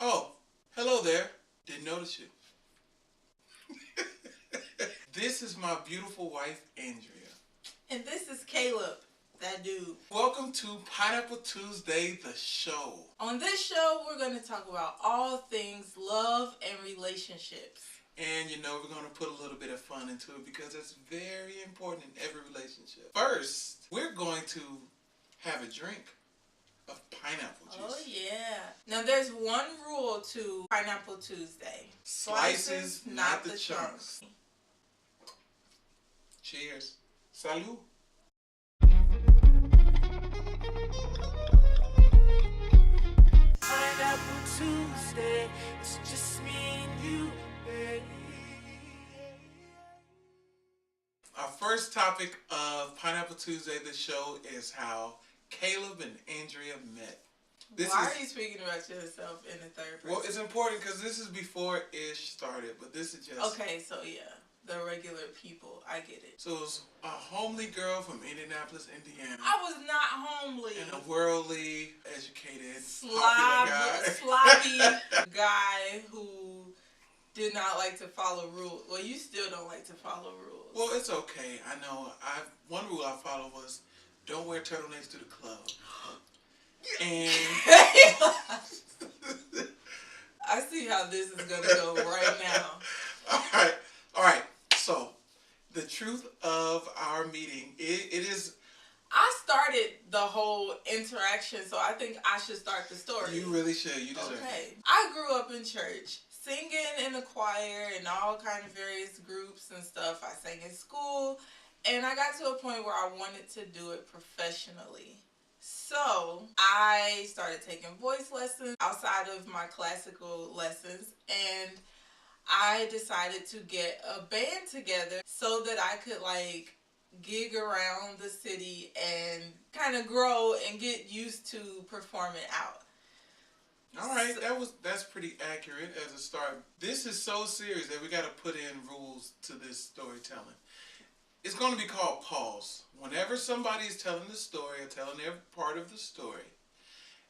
Oh, hello there. Didn't notice you. This is my beautiful wife, Andrea. And this is Caleb, that dude. Welcome to Pineapple Tuesday, the show. On this show, we're going to talk about all things love and relationships. And we're going to put a little bit of fun into it because it's very important in every relationship. First, we're going to have a drink of pineapple juice. Oh, yeah. Now, there's one rule to Pineapple Tuesday. Slices, not the chunks. Cheers. Salud. Pineapple Tuesday, it's just me and you, babe. Our first topic of Pineapple Tuesday, the show, is how Caleb and Andrea met. Why are you speaking about yourself in the third person? Well, it's important because this is before Ish started, but this is just... Okay, so yeah, the regular people, I get it. So it was a homely girl from Indianapolis, Indiana. I was not homely. And a worldly, educated, sloppy guy who did not like to follow rules. Well, you still don't like to follow rules. Well, it's okay. I know. One rule I followed was don't wear turtlenecks to the club. And I see how this is going to go right now. All right. So, the truth of our meeting, it is... I started the whole interaction, so I think I should start the story. You really should. You deserve it. Okay. I grew up in church, singing in the choir and all kind of various groups and stuff. I sang in school, and I got to a point where I wanted to do it professionally. So I started taking voice lessons outside of my classical lessons, and I decided to get a band together so that I could gig around the city and kind of grow and get used to performing out. All right, that's pretty accurate as a start. This is so serious that we got to put in rules to this storytelling. It's going to be called pause. Whenever somebody is telling the story or telling their part of the story,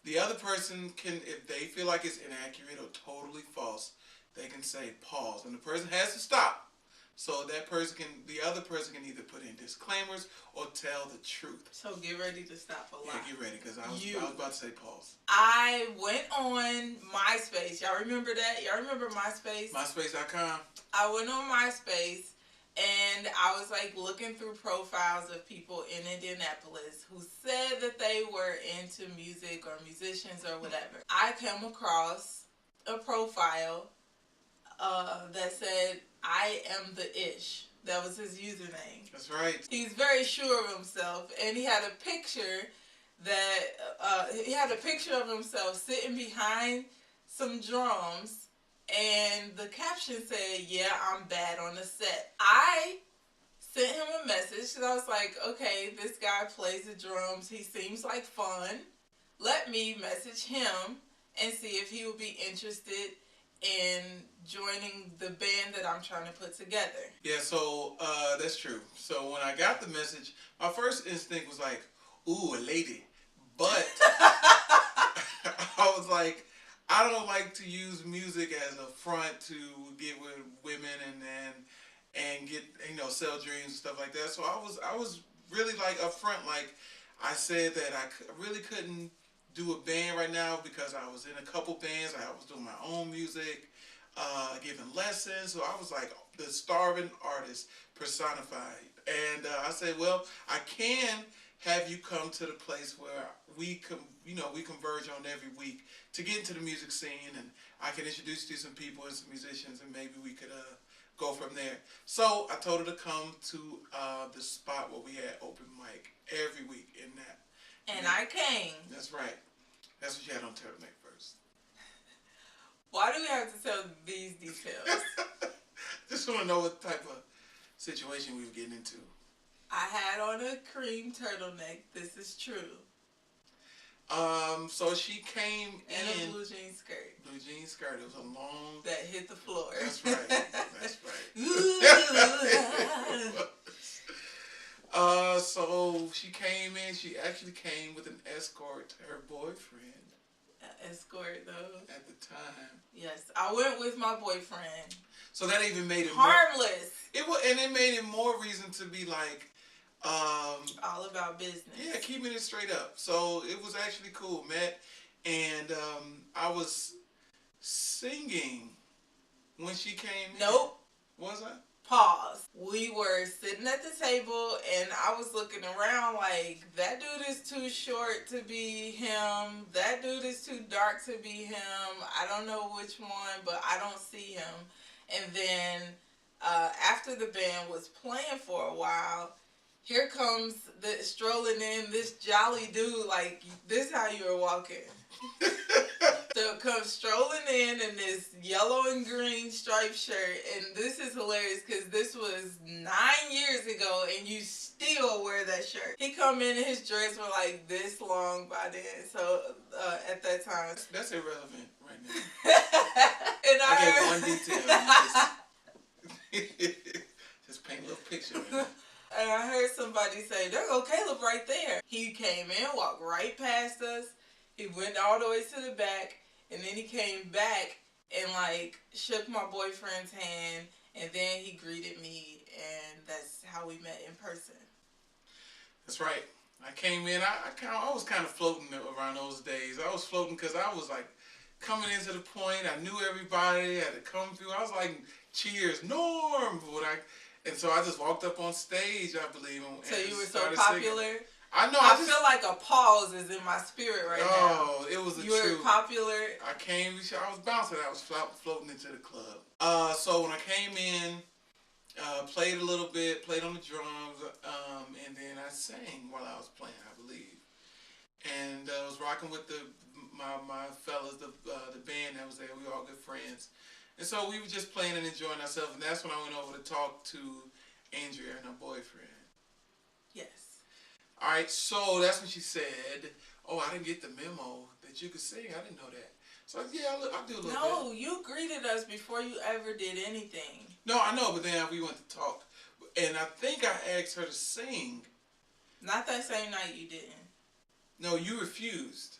the other person can, if they feel like it's inaccurate or totally false, they can say pause, and the person has to stop. So the other person can either put in disclaimers or tell the truth. So get ready to stop a lot. Yeah, get ready, because I was about to say pause. I went on MySpace. Y'all remember that? Y'all remember MySpace? MySpace.com. I went on MySpace, and I was looking through profiles of people in Indianapolis who said that they were into music or musicians or whatever. I came across a profile that said, "I am the Ish." That was his username. That's right. He's very sure of himself, and he had a picture of himself sitting behind some drums, and the caption said, "Yeah, I'm bad on the set." I sent him a message because I was like, okay, this guy plays the drums. He seems like fun. Let me message him and see if he would be interested in joining the band that I'm trying to put together. Yeah, so that's true. So when I got the message, my first instinct was like, ooh, a lady. But I was like, I don't like to use music as a front to get with women and get, sell dreams and stuff like that. So I was really upfront. I said that I really couldn't do a band right now because I was in a couple bands. I was doing my own music, giving lessons. So I was like the starving artist personified. And I said, well, I can have you come to the place where we converge on every week to get into the music scene, and I can introduce you to some people and some musicians, and maybe we could go from there. So I told her to come to the spot where we had open mic every week in that. And I came. That's right. That's what you had on turtleneck first. Why do we have to tell these details? Just want to know what type of situation we were getting into. I had on a cream turtleneck. This is true. So she came in. And a blue jean skirt. Blue jean skirt. It was a long. That hit the floor. That's right. That's right. So she came in. She actually came with an escort to her boyfriend. Escort, though. At the time. Yes, I went with my boyfriend. So that even made it harmless. And it made it more reason to be like, all about business. Yeah, keeping it straight up. So it was actually cool. Met, and I was singing when she came in. Nope. Was I? Pause. We were sitting at the table, and I was looking around like, that dude is too short to be him. That dude is too dark to be him. I don't know which one, but I don't see him. And then after the band was playing for a while, here comes strolling in this jolly dude, like, this how you were walking. So comes strolling in this yellow and green striped shirt, and this is hilarious because this was 9 years ago, and you still wear that shirt. He come in and his dreads were like this long by then, so at that time. That's irrelevant right now. And I gave one detail. Just paint a little picture. Right. And I heard somebody say, there go Caleb right there. He came in, walked right past us. He went all the way to the back, and then he came back and, like, shook my boyfriend's hand, and then he greeted me, and that's how we met in person. That's right. I came in, I was kind of floating around those days. I was floating because I was, like, coming into the point. I knew everybody. I had to come through. I was like, cheers, Norm! And so I just walked up on stage, I believe. So you were so popular? Singing. I feel like a pause is in my spirit right now. Oh, it was you were popular. I was bouncing. I was floating into the club. So when I came in, played a little bit, played on the drums, and then I sang while I was playing, I believe. And I was rocking with my fellas, the band that was there. We were all good friends. And so we were just playing and enjoying ourselves, and that's when I went over to talk to Andrea and her boyfriend. Yes. All right, so that's when she said, oh, I didn't get the memo that you could sing. I didn't know that. So, yeah, I'll do a little bit. No, you greeted us before you ever did anything. No, I know, but then we went to talk. And I think I asked her to sing. Not that same night you didn't. No, you refused.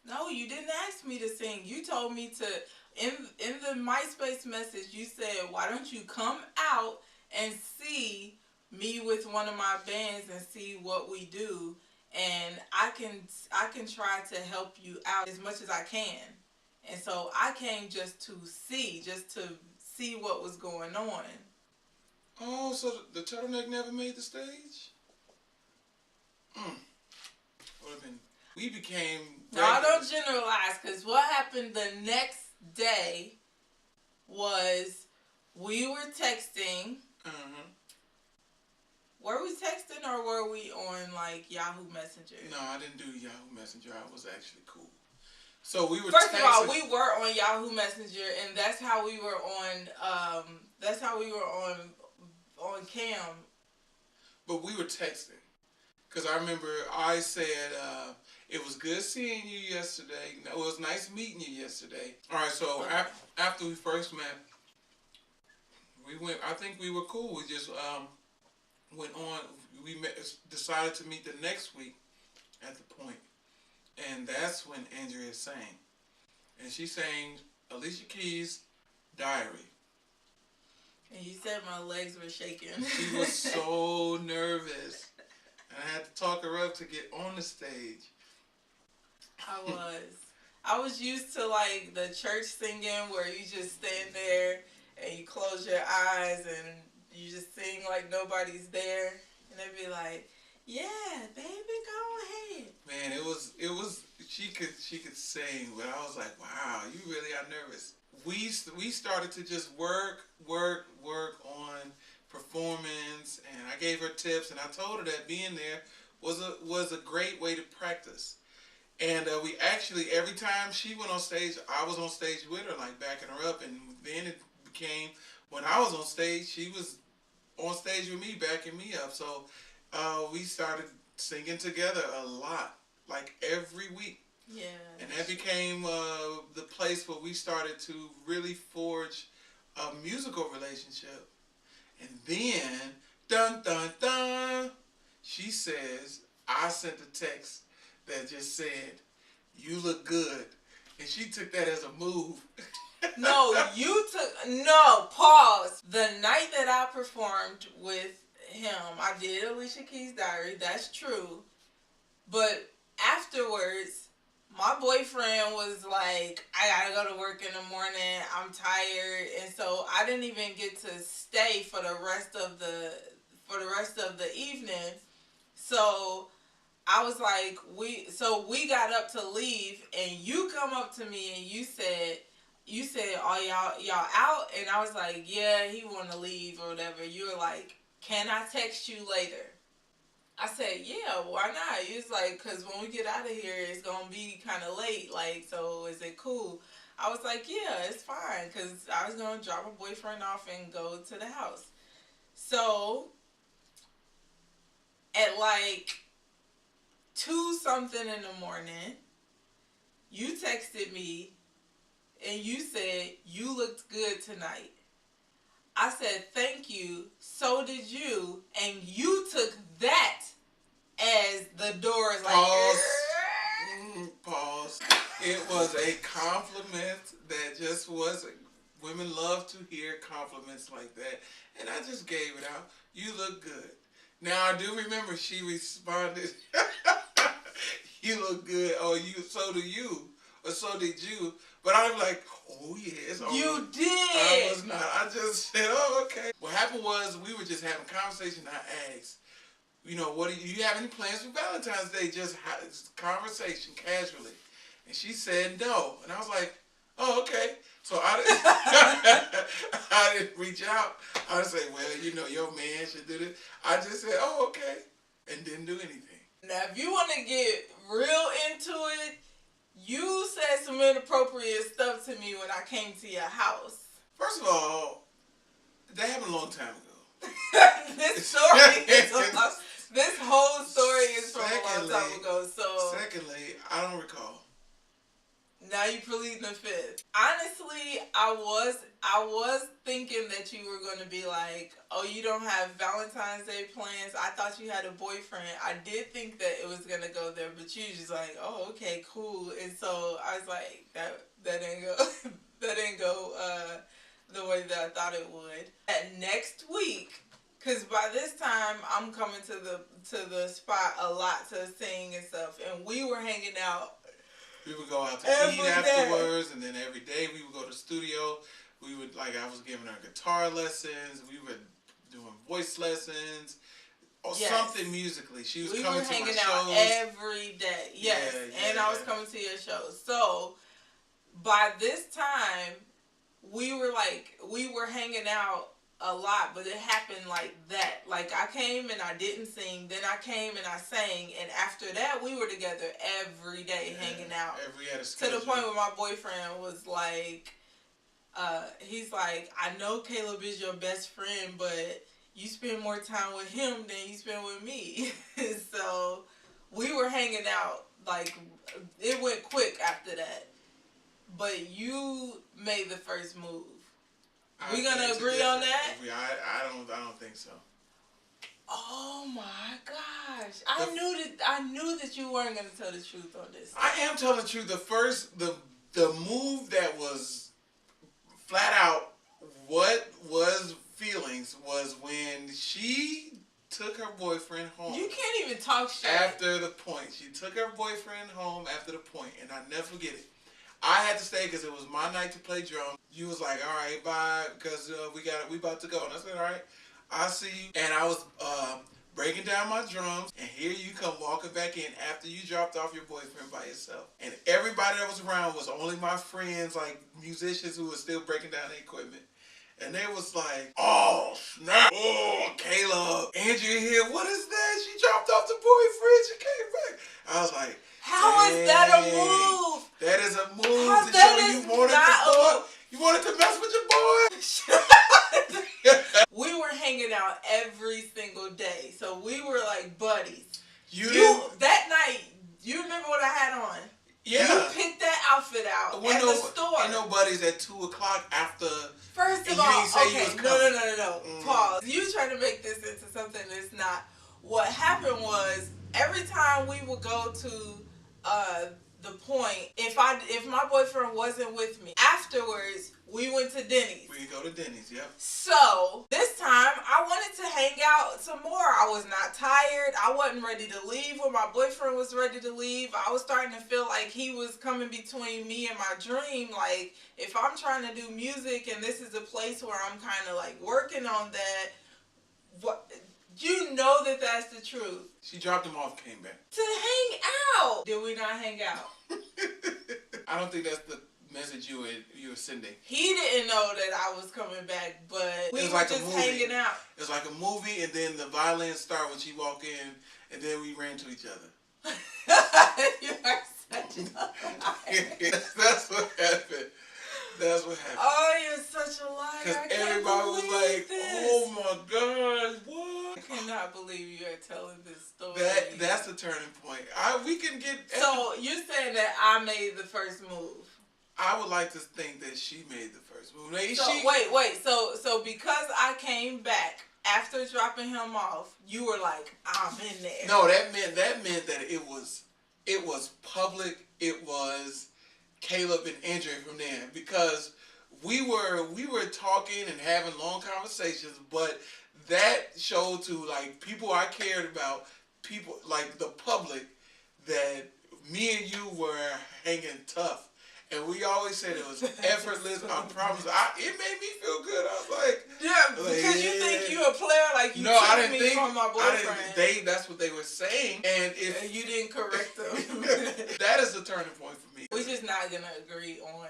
No, you didn't ask me to sing. You told me to, in the MySpace message, you said, why don't you come out and see me with one of my bands and see what we do, and I can try to help you out as much as I can. And so I came just to see what was going on. Oh, so the turtleneck never made the stage? Would have been. We became. No, I don't generalize, because what happened the next day was we were texting. Were we texting or were we on, like, Yahoo Messenger? No, I didn't do Yahoo Messenger. I was actually cool. So we were First texting. of all, we were on Yahoo Messenger, and that's how we were on Cam. But we were texting. Because I remember I said, it was good seeing you yesterday. It was nice meeting you yesterday. All right, so after we first met, I think we were cool. We just went on. We decided to meet the next week at the point. And that's when Andrea sang. And she sang Alicia Keys' Diary. And you said my legs were shaking. She was so nervous. And I had to talk her up to get on the stage. I was used to, like, the church singing where you just stand there and you close your eyes and you just sing like nobody's there. And they'd be like, yeah, baby, go ahead. Man, it was she could sing, but I was like, wow, you really are nervous. We started to just work on performance, and I gave her tips, and I told her that being there was a great way to practice. And we actually, every time she went on stage, I was on stage with her, like backing her up, and then it became, when I was on stage, she was on stage with me, backing me up. So we started singing together a lot, like every week. Yeah. And that became the place where we started to really forge a musical relationship. And then, dun dun dun, she says, I sent a text that just said, you look good. And she took that as a move. No, pause. The night that I performed with him, I did Alicia Keys' Diary, that's true. But afterwards, my boyfriend was like, I gotta go to work in the morning, I'm tired, and so I didn't even get to stay for the rest of the evening. So I was like, we got up to leave, and you come up to me and you said, "Oh, y'all out?" And I was like, "Yeah, he want to leave or whatever." You were like, "Can I text you later?" I said, "Yeah, why not?" He was like, "Cause when we get out of here, it's gonna be kind of late. Like, so is it cool?" I was like, "Yeah, it's fine," cause I was gonna drop my boyfriend off and go to the house. So at like 2 something in the morning, you texted me and you said, "You looked good tonight." I said, "Thank you. So did you." And you took that as the door is like... Pause. Pause. It was a compliment that just wasn't... Women love to hear compliments like that. And I just gave it out. You look good. Now, I do remember she responded, "You look good." Or so do you. Or so did you. But I'm like, oh yeah, it's over. You did. I was not. I just said, oh, okay. What happened was we were just having a conversation. I asked, what do you have any plans for Valentine's Day? Just conversation, casually. And she said no. And I was like, oh, okay. So I didn't reach out. I didn't say, well, your man should do this. I just said, oh, okay. And didn't do anything. Now, if you want to get real into it, you said some inappropriate stuff to me when I came to your house. First of all, that happened a long time ago. This whole story is from a long time ago. So secondly, I don't recall. Now you pleading the fifth. Honestly, I was thinking that you were going to be like, "Oh, you don't have Valentine's Day plans? I thought you had a boyfriend." I did think that it was going to go there, but you just like, "Oh, okay, cool." And so I was like, that didn't go that didn't go the way that I thought it would. That next week, because by this time I'm coming to the spot a lot to sing and stuff, and we were hanging out. We would go out to eat afterwards, and then every day we would go to the studio. We would, I was giving her guitar lessons. We were doing voice lessons or something musically. She was coming to my shows. We were hanging out every day. Yes, and I was coming to your shows. So by this time, we were hanging out a lot, but it happened like that. Like, I came and I didn't sing, then I came and I sang, and after that we were together every day hanging out. To the point where my boyfriend was like, he's like, "I know Caleb is your best friend, but you spend more time with him than you spend with me." So we were hanging out, like, it went quick after that. But you made the first move. We gonna agree on that? I don't think so. Oh my gosh! I knew that you weren't gonna tell the truth on this. I am telling the truth. The move that was flat out what was feelings was when she took her boyfriend home. You can't even talk shit. After the point, she took her boyfriend home after the point, and I never forget it. I had to stay because it was my night to play drums. You was like, "All right, bye," because we about to go. And I said, "All right, I'll see you." And I was breaking down my drums, and here you come walking back in after you dropped off your boyfriend by yourself. And everybody that was around was only my friends, like musicians who were still breaking down the equipment. And they was like, "Oh, snap. Oh, Caleb, Andrea here. What is that? She dropped off the boyfriend. She came back." I was like, how is that a move? That is a move to show you wanted to mess with your boy. We were hanging out every single day. So we were like buddies. That night, you remember what I had on? Yeah. You picked that outfit out at the store. Ain't no buddies at 2 o'clock after. First of all, okay, no. Pause. You trying to make this into something that's not. What happened was, every time we would go to the point. If my boyfriend wasn't with me, afterwards we went to Denny's. We go to Denny's, yep. So this time I wanted to hang out some more. I was not tired. I wasn't ready to leave when my boyfriend was ready to leave. I was starting to feel like he was coming between me and my dream. Like, if I'm trying to do music and this is a place where I'm kind of like working on that, what? You know that that's the truth. She dropped him off, came back. To hang out. Did we not hang out? I don't think that's the message you were sending. He didn't know that I was coming back, but we were like just hanging out. It's like a movie, and then the violins start when she walked in, and then we ran to each other. You are such a That's what happened. That's what happened. Oh, you're such a liar. Because I can't everybody was believe like, this. oh my God, what? I cannot believe you are telling this story. That's the turning point. We can get... So, you're saying that I made the first move? I would like to think that she made the first move. Wait. So because I came back after dropping him off, you were like, I'm in there. No, that meant that it was public. It was Caleb and Andrea from there, because we were talking and having long conversations, but that showed to like people I cared about, people like the public, that me and you were hanging tough. And we always said it was effortless. I promise. It made me feel good. I was like, yeah, because you think you a player, like you took me from my boyfriend. That's what they were saying, and if you didn't correct them, that is the turning point for me. We're just not gonna agree on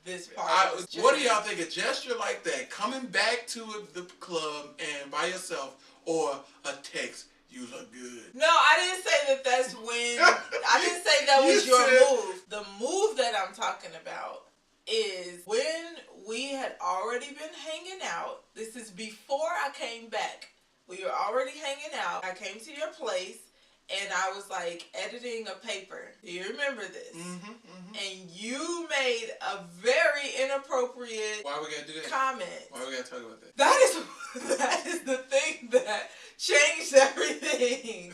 this part. What do y'all think? A gesture like that, coming back to the club and by yourself, or a text? You look good. No, I didn't say that that's when... I didn't say that was your move. The move that I'm talking about is when we had already been hanging out. This is before I came back. We were already hanging out. I came to your place, and I was like editing a paper. Do you remember this? Mm-hmm, mm-hmm. And you made a very inappropriate Why we gotta do that? Comment. Why we gotta talk about that? That is the thing that changed everything.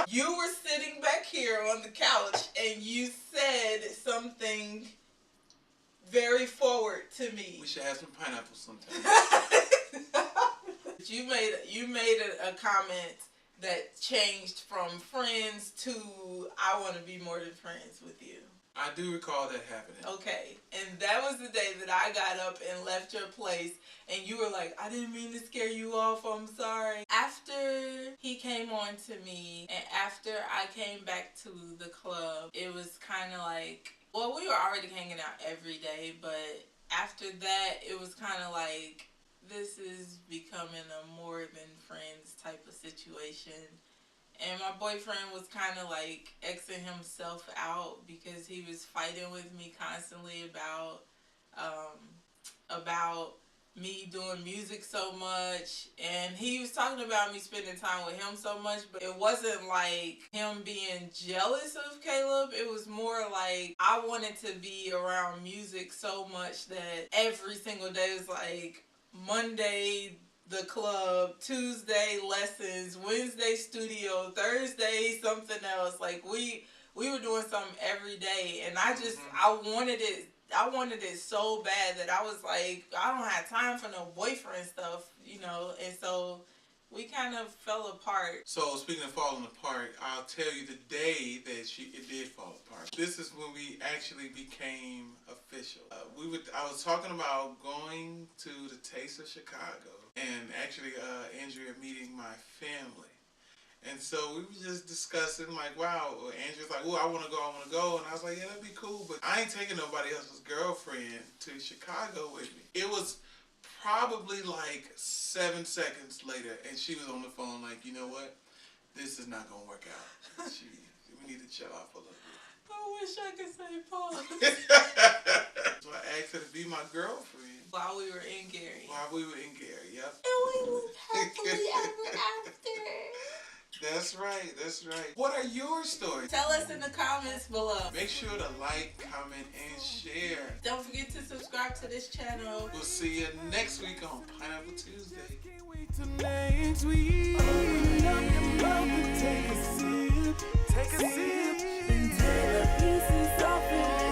You were sitting back here on the couch and you said something very forward to me. We should have some pineapples sometime. You made a comment that changed from friends to I want to be more than friends with you. I do recall that happening. Okay, and that was the day that I got up and left your place, and you were like, I didn't mean to scare you off, I'm sorry. After he came on to me, and after I came back to the club, it was kind of like, well, we were already hanging out every day, but after that, it was kind of like, this is becoming a more than friends type of situation. And my boyfriend was kind of like Xing himself out because he was fighting with me constantly about me doing music so much. And he was talking about me spending time with him so much, but it wasn't like him being jealous of Caleb. It was more like I wanted to be around music so much that every single day was like Monday the club, Tuesday lessons, Wednesday studio, Thursday something else. Like we were doing something every day, and I wanted it so bad that I was like, I don't have time for no boyfriend stuff, you know. And so we kind of fell apart. So speaking of falling apart, I'll tell you the day that it did fall apart. This is when we actually became official. I was talking about going to the Taste of Chicago, and actually Andrea meeting my family. And so we were just discussing, like, wow, Andrea's like, oh, I want to go. And I was like, yeah, that'd be cool, but I ain't taking nobody else's girlfriend to Chicago with me. It was probably like 7 seconds later, and she was on the phone like, you know what? This is not going to work out. We need to chill out for a little bit. I wish I could say pause. So I asked her to be my girlfriend. While we were in Gary. Yep. And we lived happily ever after. That's right. What are your stories? Tell us in the comments below. Make sure to like, comment, and share. Don't forget to subscribe to this channel. We'll see you next week on Pineapple Tuesday. Can't wait till next week. Open up your mouth and take a sip. Take a sip. the pieces all fit